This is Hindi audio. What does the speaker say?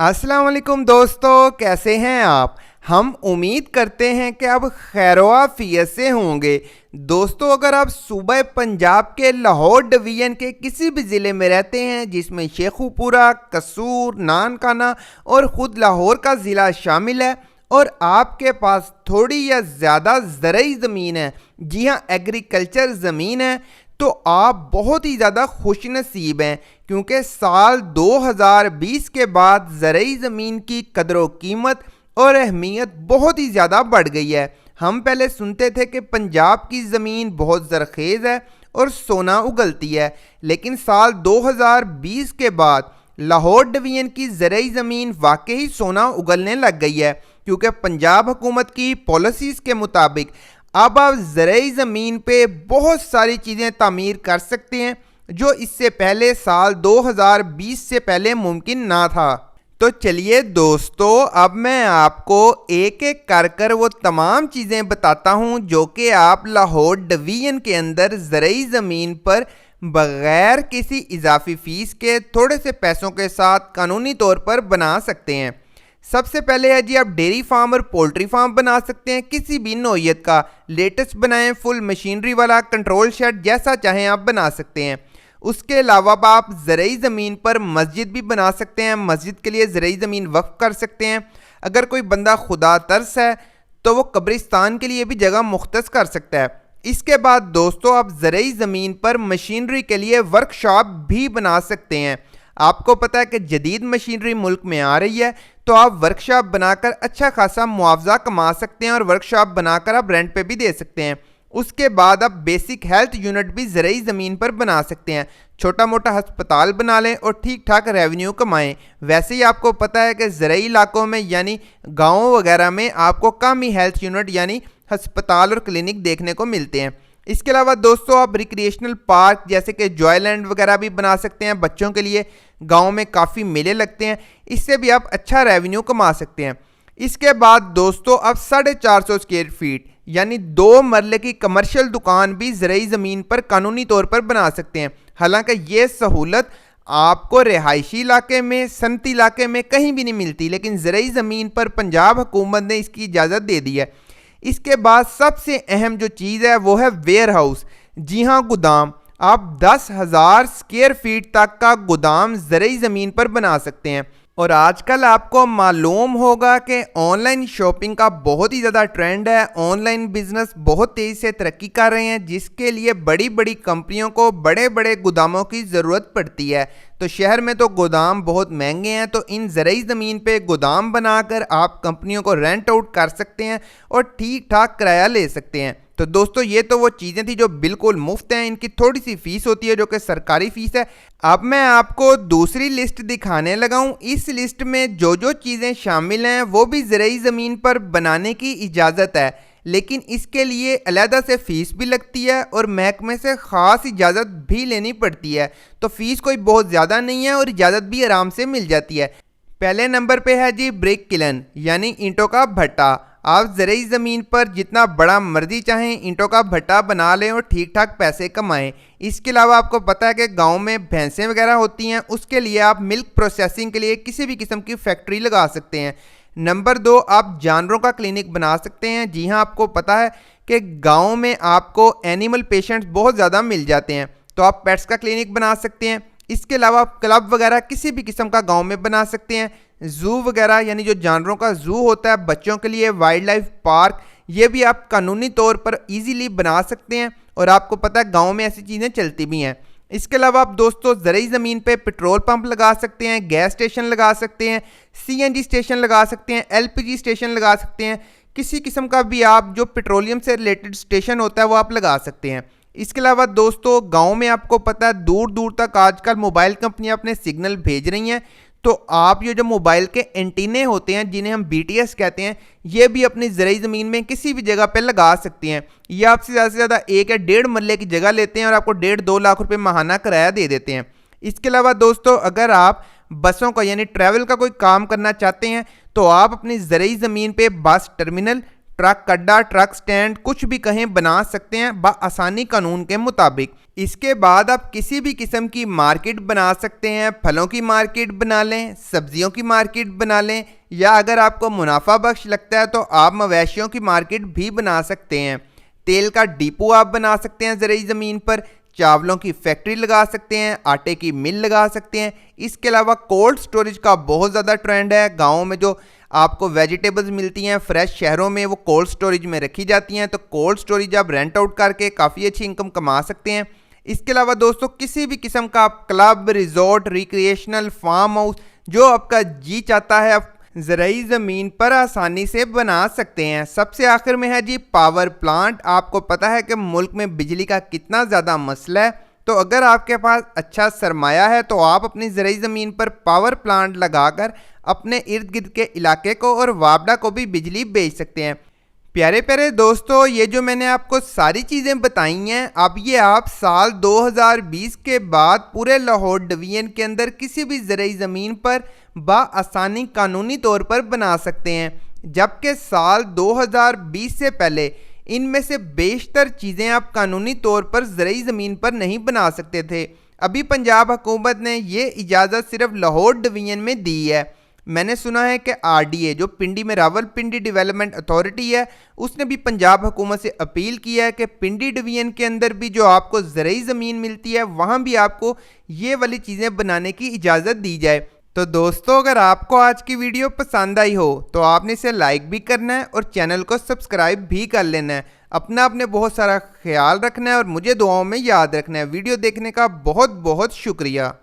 अस्सलाम वालेकुम दोस्तों, कैसे हैं आप। हम उम्मीद करते हैं कि आप खैर-ओ-आफ़ियत से होंगे। दोस्तों, अगर आप सूबे पंजाब के लाहौर डिवीज़न के किसी भी ज़िले में रहते हैं जिसमें शेखुपुरा, कसूर, नानकाना और ख़ुद लाहौर का ज़िला शामिल है और आपके पास थोड़ी या ज़्यादा ज़रई ज़मीन है, जी हाँ, एग्रीकल्चर ज़मीन है, तो आप बहुत ही ज़्यादा खुशनसीब हैं, क्योंकि साल 2020 के बाद ज़रई ज़मीन की कदर कीमत और अहमियत बहुत ही ज़्यादा बढ़ गई है। हम पहले सुनते थे कि पंजाब की ज़मीन बहुत ज़रखेज़ है और सोना उगलती है, लेकिन साल 2020 के बाद लाहौर डिवीज़न की ज़रई ज़मीन वाकई सोना उगलने लग गई है, क्योंकि पंजाब हुकूमत की पॉलिसीज़ के मुताबिक अब आप ज़रई ज़मीन पे बहुत सारी चीज़ें तामीर कर सकते हैं जो इससे पहले साल 2020 से पहले मुमकिन ना था। तो चलिए दोस्तों, अब मैं आपको एक एक कर वो तमाम चीज़ें बताता हूं जो कि आप लाहौर डिवीज़न के अंदर ज़रई ज़मीन पर बग़ैर किसी इजाफी फ़ीस के थोड़े से पैसों के साथ कानूनी तौर पर बना सकते हैं। सबसे पहले है जी, आप डेयरी फार्म और पोल्ट्री फार्म बना सकते हैं, किसी भी नौइयत का। लेटेस्ट बनाएं, फुल मशीनरी वाला, कंट्रोल शेड, जैसा चाहें आप बना सकते हैं। उसके अलावा आप ज़रई ज़मीन पर मस्जिद भी बना सकते हैं, मस्जिद के लिए ज़रई ज़मीन वक्फ कर सकते हैं। अगर कोई बंदा खुदा तरस है तो वो कब्रिस्तान के लिए भी जगह मुख्तस कर सकता है। इसके बाद दोस्तों, आप ज़रई ज़मीन पर मशीनरी के लिए वर्कशॉप भी बना सकते हैं। आपको पता है कि जदीद मशीनरी मुल्क में आ रही है, तो आप वर्कशॉप बनाकर अच्छा खासा मुआवजा कमा सकते हैं और वर्कशॉप बनाकर आप रेंट पे भी दे सकते हैं। उसके बाद आप बेसिक हेल्थ यूनिट भी ज़रई ज़मीन पर बना सकते हैं। छोटा मोटा अस्पताल बना लें और ठीक ठाक रेवेन्यू कमाएं। वैसे ही आपको पता है कि ज़रई इलाकों में यानी गाँव वगैरह में आपको कम ही हेल्थ यूनिट यानी अस्पताल और क्लिनिक देखने को मिलते हैं। इसके अलावा दोस्तों, आप रिक्रिएशनल पार्क जैसे कि जॉयलैंड वगैरह भी बना सकते हैं बच्चों के लिए। गांव में काफ़ी मेले लगते हैं, इससे भी आप अच्छा रेवेन्यू कमा सकते हैं। इसके बाद दोस्तों, आप 450 स्क्वायर फीट यानी 2 मरले की कमर्शियल दुकान भी ज़रई ज़मीन पर कानूनी तौर पर बना सकते हैं। हालांकि ये सहूलत आपको रिहायशी इलाके में, सनती इलाके में कहीं भी नहीं मिलती, लेकिन ज़रई ज़मीन पर पंजाब हुकूमत ने इसकी इजाज़त दे दी है। इसके बाद सबसे अहम जो चीज़ है वो है वेयर हाउस, जी हाँ, गोदाम। आप 10,000 स्क्वायर फीट तक का गोदाम ज़रई ज़मीन पर बना सकते हैं। और आजकल आपको मालूम होगा कि ऑनलाइन शॉपिंग का बहुत ही ज़्यादा ट्रेंड है। ऑनलाइन बिजनेस बहुत तेज़ी से तरक्की कर रहे हैं, जिसके लिए बड़ी बड़ी कंपनियों को बड़े बड़े गोदामों की ज़रूरत पड़ती है। तो शहर में तो गोदाम बहुत महंगे हैं, तो इन ज़रई ज़मीन पे गोदाम बनाकर आप कंपनियों को रेंट आउट कर सकते हैं और ठीक ठाक किराया ले सकते हैं। तो दोस्तों, ये तो वो चीज़ें थी जो बिल्कुल मुफ्त हैं। इनकी थोड़ी सी फ़ीस होती है जो कि सरकारी फ़ीस है। अब मैं आपको दूसरी लिस्ट दिखाने लगा हूँ। इस लिस्ट में जो जो चीज़ें शामिल हैं वो भी ज़रई ज़मीन पर बनाने की इजाज़त है, लेकिन इसके लिए अलहदा से फ़ीस भी लगती है और महकमे से ख़ास इजाज़त भी लेनी पड़ती है। तो फ़ीस कोई बहुत ज़्यादा नहीं है और इजाज़त भी आराम से मिल जाती है। पहले नंबर पे है जी ब्रिक किलन यानी ईंटों का भट्टा। आप ज़रई ज़मीन पर जितना बड़ा मर्जी चाहें ईंटों का भट्टा बना लें और ठीक ठाक पैसे कमाएं। इसके अलावा आपको पता है कि गांव में भैंसें वगैरह होती हैं, उसके लिए आप मिल्क प्रोसेसिंग के लिए किसी भी किस्म की फैक्ट्री लगा सकते हैं। नंबर 2, आप जानवरों का क्लिनिक बना सकते हैं। जी हाँ, आपको पता है कि गाँव में आपको एनिमल पेशेंट्स बहुत ज़्यादा मिल जाते हैं, तो आप पेट्स का क्लिनिक बना सकते हैं। इसके अलावा आप क्लब वगैरह किसी भी किस्म का गांव में बना सकते हैं। ज़ू वगैरह यानी जो जानवरों का ज़ू होता है बच्चों के लिए, वाइल्ड लाइफ पार्क, ये भी आप कानूनी तौर पर इजीली बना सकते हैं और आपको पता है गांव में ऐसी चीज़ें चलती भी हैं। इसके अलावा आप दोस्तों ज़रई ज़मीन पे पेट्रोल पंप लगा सकते हैं, गैस स्टेशन लगा सकते हैं, सीएनजी स्टेशन लगा सकते हैं, एलपीजी स्टेशन लगा सकते हैं। किसी किस्म का भी आप जो पेट्रोलियम से रिलेटेड स्टेशन होता है वो आप लगा सकते हैं। इसके अलावा दोस्तों, गांव में आपको पता है दूर दूर तक आजकल मोबाइल कंपनियां अपने सिग्नल भेज रही हैं, तो आप ये जो मोबाइल के एंटीने होते हैं जिन्हें हम बीटीएस कहते हैं, ये भी अपनी ज़रई ज़मीन में किसी भी जगह पे लगा सकते हैं। ये आपसे ज़्यादा से ज़्यादा 1 या 1.5 मरले की जगह लेते हैं और आपको 1.5-2 लाख रुपए माहाना किराया दे देते हैं। इसके अलावा दोस्तों, अगर आप बसों का यानी ट्रैवल का कोई काम करना चाहते हैं तो आप अपनी ज़रई ज़मीन पे बस टर्मिनल, ट्रक अड्डा, ट्रक स्टैंड, कुछ भी कहें बना सकते हैं बआसानी कानून के मुताबिक। इसके बाद आप किसी भी किस्म की मार्केट बना सकते हैं। फलों की मार्केट बना लें, सब्जियों की मार्केट बना लें, या अगर आपको मुनाफा बख्श लगता है तो आप मवेशियों की मार्केट भी बना सकते हैं। तेल का डिपो आप बना सकते हैं ज़रूरी ज़मीन पर, चावलों की फैक्ट्री लगा सकते हैं, आटे की मिल लगा सकते हैं। इसके अलावा कोल्ड स्टोरेज का बहुत ज़्यादा ट्रेंड है। गाँव में जो आपको वेजिटेबल्स मिलती हैं फ्रेश, शहरों में वो कोल्ड स्टोरेज में रखी जाती हैं, तो कोल्ड स्टोरेज आप रेंट आउट करके काफ़ी अच्छी इनकम कमा सकते हैं। इसके अलावा दोस्तों किसी भी किस्म का आप club, resort, recreational, farm house, जो आपका जी चाहता है आप ज़रूरी ज़मीन पर आसानी से बना सकते हैं। सबसे आखिर में है जी पावर प्लांट। आपको पता है कि मुल्क में बिजली का कितना ज़्यादा मसला है, तो अगर आपके पास अच्छा सरमाया है तो आप अपनी ज़रूरी ज़मीन पर पावर प्लांट लगाकर अपने इर्द गिर्द के इलाके को और वापडा को भी बिजली बेच सकते हैं। प्यारे प्यारे दोस्तों, ये जो मैंने आपको सारी चीज़ें बताई हैं, अब ये आप साल 2020 के बाद पूरे लाहौर डिवीज़न के अंदर किसी भी ज़रूरी ज़मीन पर बआसानी कानूनी तौर पर बना सकते हैं, जबकि साल 2020 से पहले इनमें से बेशतर चीज़ें आप कानूनी तौर पर ज़रूरी ज़मीन पर नहीं बना सकते थे। अभी पंजाब हुकूमत ने ये इजाज़त सिर्फ लाहौर डिवीज़न में दी है। मैंने सुना है कि आरडीए जो पिंडी में रावलपिंडी डेवलपमेंट अथॉरिटी है, उसने भी पंजाब हुकूमत से अपील किया है कि पिंडी डिवीज़न के अंदर भी जो आपको ज़रूरी ज़मीन मिलती है वहाँ भी आपको ये वाली चीज़ें बनाने की इजाज़त दी जाए। तो दोस्तों, अगर आपको आज की वीडियो पसंद आई हो तो आपने इसे लाइक भी करना है और चैनल को सब्सक्राइब भी कर लेना है। अपना आपने बहुत सारा ख्याल रखना है और मुझे दुआओं में याद रखना है। वीडियो देखने का बहुत बहुत शुक्रिया।